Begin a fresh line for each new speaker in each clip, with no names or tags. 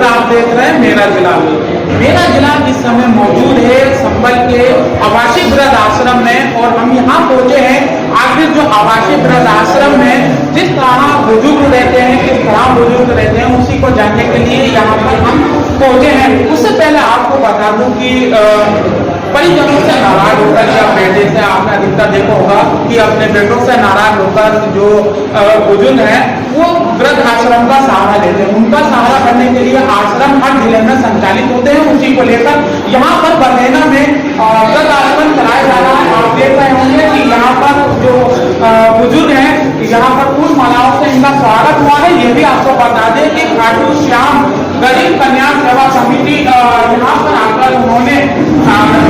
और आप देख रहे हैं मेरा जिला। मेरा जिला इस समय मौजूद है संबल के आवासीय वृद्ध आश्रम में और हम यहाँ पहुंचे हैं। आखिर जो आवासीय वृद्ध आश्रम में जिस तरह बुजुर्ग रहते हैं, किस तरह बुजुर्ग रहते हैं, उसी को जानने के लिए यहाँ पर हम पहुंचे हैं। उससे पहले आपको बता दूं कि परिजनों से नाराज होकर या बेटे से आपने अधिकतर देखा होगा कि अपने बेटों से नाराज होकर जो बुजुर्ग हैं वो वृद्ध आश्रम का सहारा लेते हैं। उनका सहारा करने के लिए आश्रम हर जिले में संचालित होते हैं। उसी को लेकर यहाँ पर बरदेना में वृद्ध आश्रम चलाया जा रहा है। आप देख रहे होंगे कि यहाँ पर जो बुजुर्ग हैं यहाँ पर फूल मालाओं से इनका स्वागत हुआ है। ये भी आपको बता दें कि खाटू श्याम गरीब कल्याण सेवा समिति यहाँ पर आकर उन्होंने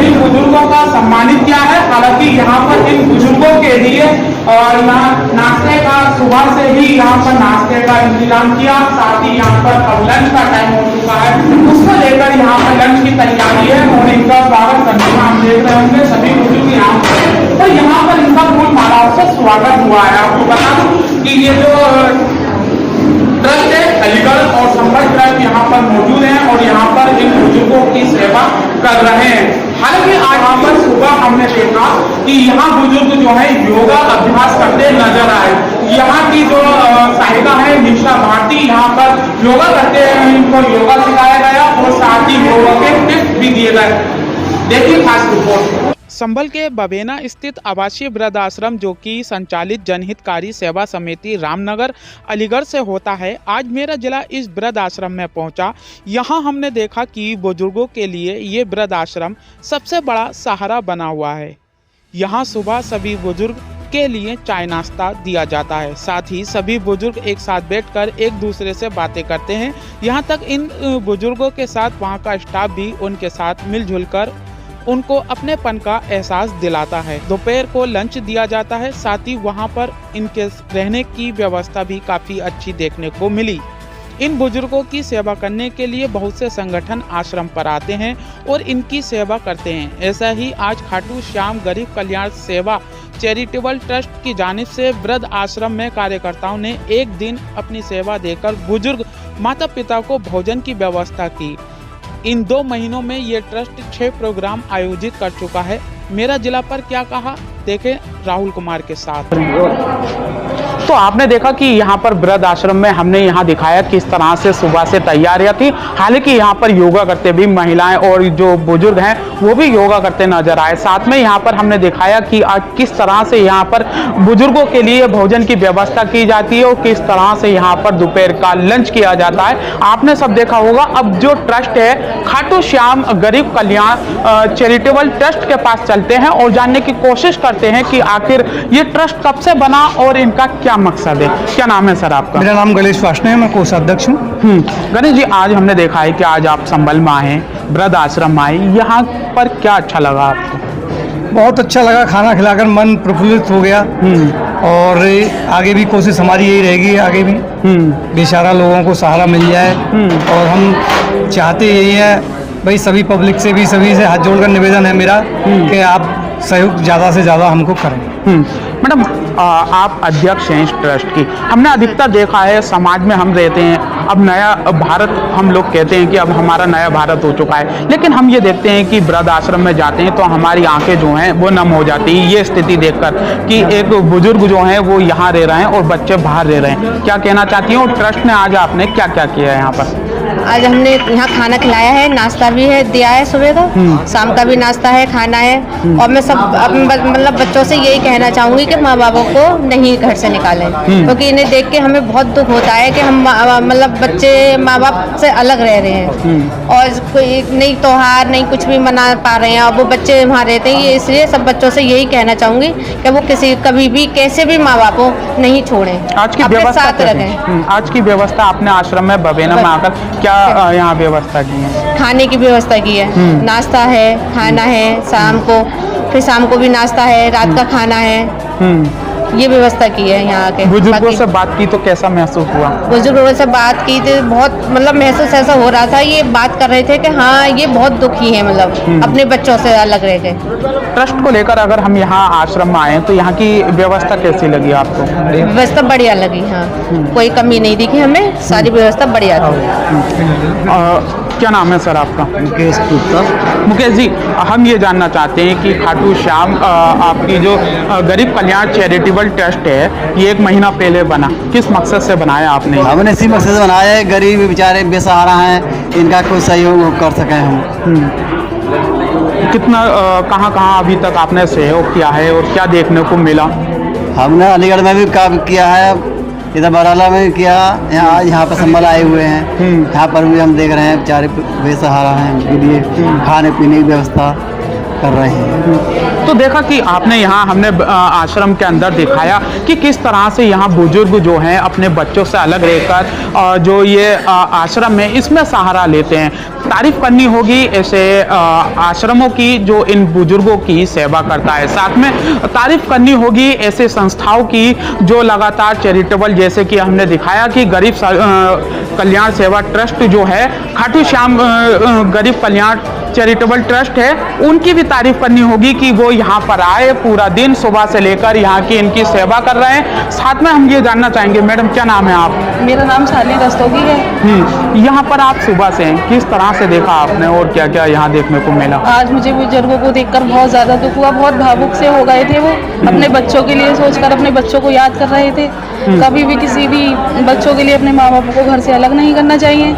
इन बुजुर्गों का सम्मानित किया है। हालांकि यहाँ पर इन बुजुर्गों के लिए और यहाँ नाश्ते का सुबह से ही यहाँ पर नाश्ते का इंतजाम किया। साथ ही यहाँ पर अब लंच का टाइम हो चुका है, उसको लेकर यहाँ पर लंच की तैयारी है और इनका स्वागत करने का हम देख रहे होंगे सभी बुजुर्ग यहाँ पर। तो यहाँ पर इनका फूल मालाओं से स्वागत हुआ है। आपको बता दूं कि ये जो ट्रस्ट है अलीगढ़ और संबल ट्रस्ट यहाँ पर मौजूद है और यहाँ पर इन बुजुर्गों की सेवा कर रहे हैं। हालांकि आज यहाँ पर सुबह हमने देखा कि यहाँ बुजुर्ग जो है योगा अभ्यास करते नजर आए। यहाँ की जो सहायिका है निशा भारती यहाँ पर योगा करते हैं, इनको योगा सिखाया गया और साथ ही योगा के टिप्स भी दिए गए। देखिए खास रिपोर्ट।
संभल के बबेना स्थित आवासीय वृद्ध आश्रम जो कि संचालित जनहितकारी सेवा समिति रामनगर अलीगढ़ से होता है, आज मेरा जिला इस वृद्ध आश्रम में पहुंचा। यहां हमने देखा कि बुजुर्गों के लिए ये वृद्ध आश्रम सबसे बड़ा सहारा बना हुआ है। यहां सुबह सभी बुजुर्ग के लिए चाय नाश्ता दिया जाता है। साथ ही सभी बुजुर्ग एक साथ बैठकर एक दूसरे से बातें करते हैं। यहां तक इन बुजुर्गों के साथ वहां का स्टाफ भी उनके साथ मिलजुल कर उनको अपनेपन का एहसास दिलाता है। दोपहर को लंच दिया जाता है। साथ ही वहाँ पर इनके रहने की व्यवस्था भी काफ़ी अच्छी देखने को मिली। इन बुजुर्गों की सेवा करने के लिए बहुत से संगठन आश्रम पर आते हैं और इनकी सेवा करते हैं। ऐसा ही आज खाटू श्याम गरीब कल्याण सेवा चैरिटेबल ट्रस्ट की जानिब से वृद्ध आश्रम में कार्यकर्ताओं ने एक दिन अपनी सेवा देकर बुजुर्ग माता पिता को भोजन की व्यवस्था की। इन 2 महीनों में ये ट्रस्ट 6 प्रोग्राम आयोजित कर चुका है। मेरा जिला पर क्या कहा, देखें राहुल कुमार के साथ। तो आपने देखा कि यहाँ पर वृद्ध आश्रम में हमने यहाँ दिखाया किस तरह से सुबह से तैयारियां थी। हालांकि यहाँ पर योगा करते भी महिलाएं और जो बुजुर्ग हैं वो भी योगा करते नजर आए। साथ में यहाँ पर हमने दिखाया कि आज किस तरह से यहाँ पर बुजुर्गों के लिए भोजन की व्यवस्था की जाती है और किस तरह से यहाँ पर दोपहर का लंच किया जाता है। आपने सब देखा होगा। अब जो ट्रस्ट है खाटू श्याम गरीब कल्याण चैरिटेबल ट्रस्ट के पास चलते हैं और जानने की कोशिश करते हैं कि आखिर ये ट्रस्ट कब से बना और इनका क्या मकसद है। क्या नाम है सर आपका?
मेरा नाम गणेश वाष्णव है, मैं कोषाध्यक्ष हूँ।
गणेश जी, आज हमने देखा है कि आज आप संबल में आए, वृद्ध आश्रम आए, यहाँ पर क्या अच्छा लगा आपको?
बहुत अच्छा लगा, खाना खिलाकर मन प्रफुल्लित हो गया। और आगे भी कोशिश हमारी यही रहेगी, आगे भी बेचारा लोगों को सहारा मिल जाए। और हम चाहते यही है भाई, सभी पब्लिक से भी, सभी से हाथ जोड़कर निवेदन है मेरा कि आप सहयोग ज़्यादा से ज़्यादा हमको करें।
मैडम, आप अध्यक्ष हैं इस ट्रस्ट की। हमने अधिकतर देखा है समाज में हम रहते हैं, अब नया भारत हम लोग कहते हैं कि अब हमारा नया भारत हो चुका है, लेकिन हम ये देखते हैं कि वृद्ध आश्रम में जाते हैं तो हमारी आंखें जो हैं वो नम हो जाती है ये स्थिति देखकर कि एक बुजुर्ग जो हैं वो यहाँ रह रहे हैं और बच्चे बाहर रह रहे हैं। क्या कहना चाहती हैं? और ट्रस्ट ने आज आपने क्या क्या किया है यहाँ पर?
आज हमने यहाँ खाना खिलाया है, नाश्ता भी है दिया है, सुबह का शाम का भी नाश्ता है, खाना है। और मैं सब मतलब बच्चों से यही कहना चाहूँगी कि माँ बापों को नहीं घर से निकालें, क्योंकि इन्हें देख के हमें बहुत दुख होता है कि हम मतलब बच्चे माँ बाप से अलग रह रहे हैं और कोई नई त्योहार नहीं कुछ भी मना पा रहे हैं और वो बच्चे वहाँ रहते हैं। ये इसलिए सब बच्चों से यही कहना चाहूँगी कि वो कभी भी कैसे भी माँ बापों नहीं छोड़ें,
आज की व्यवस्था रखें। आज की व्यवस्था आपने आश्रम में बबेना में आकर क्या यहाँ व्यवस्था की है?
खाने की व्यवस्था की है, नाश्ता है, खाना है शाम को, फिर शाम को भी नाश्ता है, रात का खाना है। ये व्यवस्था की है यहाँ आके।
बुजुर्गों
बाकी
से बात की तो कैसा महसूस हुआ?
बुजुर्गों से बात की तो बहुत मतलब महसूस ऐसा हो रहा था, ये बात कर रहे थे कि हाँ ये बहुत दुखी है, मतलब अपने बच्चों से अलग रह गए।
ट्रस्ट को लेकर अगर हम यहाँ आश्रम में आए तो यहाँ की व्यवस्था कैसी लगी आपको?
व्यवस्था बढ़िया लगी, हाँ कोई कमी नहीं दिखी हमें, सारी व्यवस्था बढ़िया थी।
क्या नाम है सर आपका?
मुकेश गुप्ता।
मुकेश जी, हम ये जानना चाहते हैं कि खाटू श्याम आपकी जो गरीब कल्याण चैरिटेबल ट्रस्ट है, ये 1 महीना पहले बना, किस मकसद से बनाया आपने?
हमने इसी मकसद से बनाया है, गरीब बेचारे बेसहारा हैं, इनका कोई सहयोग कर सकें हम।
कितना कहाँ अभी तक आपने सहयोग किया है और क्या देखने को मिला?
हमने अलीगढ़ में भी काम किया है, इधर बराला में भी किया, आज यहाँ पर संभल आए हुए हैं। यहाँ पर भी हम देख रहे हैं बेचारे बेसहारा हैं, उनके लिए खाने पीने की व्यवस्था कर रहे हैं।
तो देखा कि आपने यहाँ हमने आश्रम के अंदर दिखाया कि किस तरह से यहाँ बुजुर्ग जो हैं अपने बच्चों से अलग रहकर जो ये आश्रम में इसमें सहारा लेते हैं। तारीफ करनी होगी ऐसे आश्रमों की जो इन बुजुर्गों की सेवा करता है। साथ में तारीफ करनी होगी ऐसे संस्थाओं की जो लगातार चैरिटेबल, जैसे कि हमने दिखाया कि गरीब कल्याण सेवा ट्रस्ट जो है, खाटू श्याम गरीब कल्याण चैरिटेबल ट्रस्ट है, उनकी भी तारीफ करनी होगी कि वो यहाँ पर आए, पूरा दिन सुबह से लेकर यहाँ की इनकी सेवा कर रहे हैं। साथ में हम ये जानना चाहेंगे, मैडम क्या नाम है आप?
मेरा नाम शाली रस्तोगी है।
यहाँ पर आप सुबह से हैं, किस तरह से देखा आपने और क्या क्या यहाँ देखने को मिला?
आज मुझे बुजुर्गों को देखकर बहुत ज़्यादा दुख हुआ, बहुत भावुक से हो गए थे वो, अपने बच्चों के लिए सोचकर अपने बच्चों को याद कर रहे थे। कभी भी किसी भी बच्चों के लिए अपने माँ बाप को घर से अलग नहीं करना चाहिए।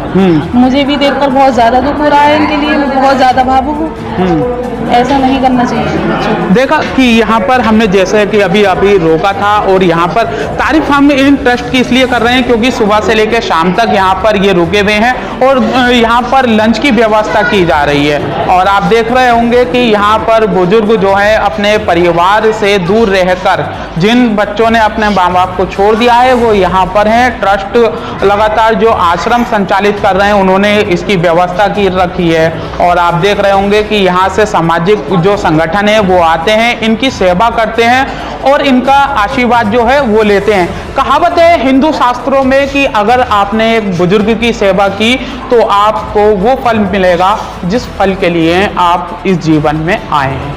मुझे भी देखकर बहुत ज़्यादा दुख हो रहा है इनके लिए, मैं बहुत ज़्यादा भावुक हूँ। ऐसा नहीं करना चाहिए।
देखा कि यहाँ पर हमने जैसे कि अभी रोका था और यहाँ पर तारीफ हम इन ट्रस्ट की इसलिए कर रहे हैं क्योंकि सुबह से लेकर शाम तक यहाँ पर ये रुके हुए हैं और यहाँ पर लंच की व्यवस्था की जा रही है। और आप देख रहे होंगे कि यहाँ पर बुजुर्ग जो है अपने परिवार से दूर रहकर, जिन बच्चों ने अपने माँ बाप को छोड़ दिया है, वो यहाँ पर हैं। ट्रस्ट लगातार जो आश्रम संचालित कर रहे हैं, उन्होंने इसकी व्यवस्था की रखी है। और आप देख रहे होंगे कि यहाँ से सामाजिक जो संगठन है वो आते हैं, इनकी सेवा करते हैं और इनका आशीर्वाद जो है वो लेते हैं। कहावत है हिंदू शास्त्रों में कि अगर आपने एक बुजुर्ग की सेवा की तो आपको वो फल मिलेगा जिस फल के लिए आप इस जीवन में आए हैं।